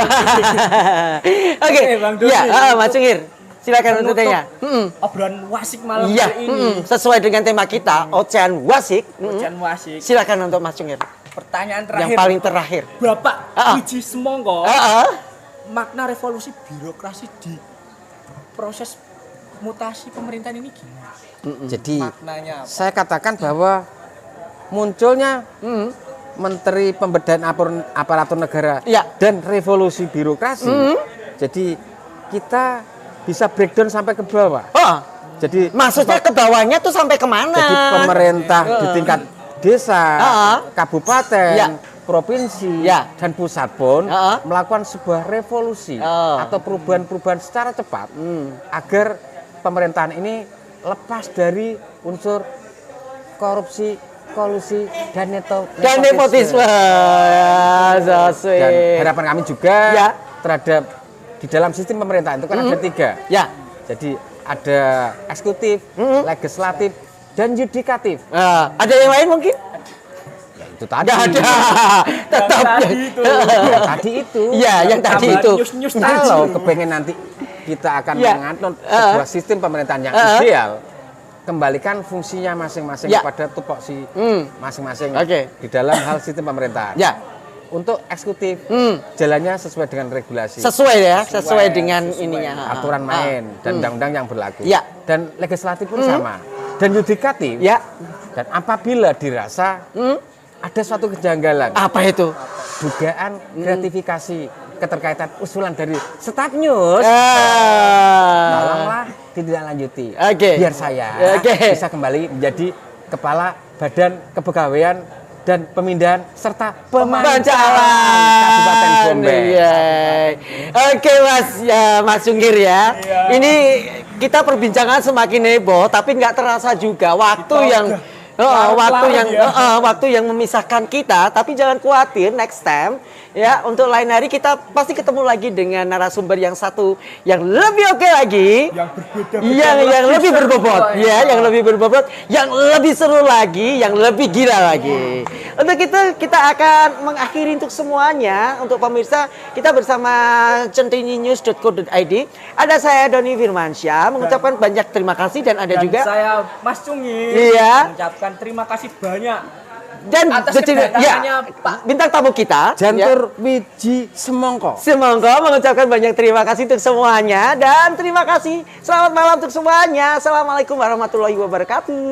Oke, Bang Dodi. ya, Mas Sungir. Silakan untuk tanya. Obrolan wasik malam Iya, hari ini. sesuai dengan tema kita, Ocean Wasik. Ocean wasik. Silakan untuk Mas Sungir. Pertanyaan terakhir. Yang paling terakhir. Bapak Wiji Semongko, makna revolusi birokrasi di proses mutasi pemerintahan ini gimana? Jadi Maknanya apa? saya katakan bahwa munculnya Menteri Pemberdayaan Aparatur Negara dan revolusi birokrasi. Jadi kita bisa breakdown sampai ke bawah. Jadi Maksudnya ke bawahnya tuh sampai kemana? jadi pemerintah di tingkat desa, kabupaten, provinsi, dan pusat pun melakukan sebuah revolusi atau perubahan-perubahan secara cepat agar pemerintahan ini lepas dari unsur korupsi, kolusi, dan nepotisme. So sweet. Dan harapan kami juga terhadap di dalam sistem pemerintahan itu kan ada 3. Ya. Jadi ada eksekutif, legislatif, dan yudikatif. Ada yang lain mungkin? Ya, itu tadi. Nggak ada. Tetap. Ya, tadi itu. Iya, yang tadi Tambah itu. news-news Kalau kepengen nanti kita akan menganut sebuah sistem pemerintahan yang ideal, kembalikan fungsinya masing-masing kepada tupoksi masing-masing di dalam hal sistem pemerintahan. Ya. Untuk eksekutif, jalannya sesuai dengan regulasi. Sesuai ya, sesuai dengan ininya. Aturan main dan undang-undang yang berlaku. Ya. Dan legislatif pun sama. Dan yudikatif. Ya. Dan apabila dirasa ada suatu kejanggalan, Apa itu? dugaan gratifikasi keterkaitan usulan dari staf news, tolonglah ditindaklanjuti. Biar saya bisa kembali menjadi kepala Badan Kepegawaian dan Pemindahan serta Pemancalan Kabupaten Bombay. Oke Mas, Mas Sungir ya. Ini kita perbincangan semakin heboh, tapi nggak terasa juga waktu yang waktu yang memisahkan kita. Tapi jangan khawatir, next time ya untuk lain hari kita pasti ketemu lagi dengan narasumber yang satu yang lebih oke lagi, Yang berbeda. yang lebih berbobot, yang lebih berbobot, yang lebih seru lagi, yang lebih gila lagi. Untuk itu kita akan mengakhiri untuk semuanya. Untuk pemirsa, kita bersama centininews.co.id. Ada saya Doni Firmansyah mengucapkan banyak terima kasih dan ada juga saya Mas Cungir. Iya. Mengucapkan terima kasih banyak dan atas kedatangannya Pak bintang tamu kita Jantur Wiji Semongko. Semongko mengucapkan banyak terima kasih untuk semuanya dan terima kasih. Selamat malam untuk semuanya. Assalamualaikum warahmatullahi wabarakatuh.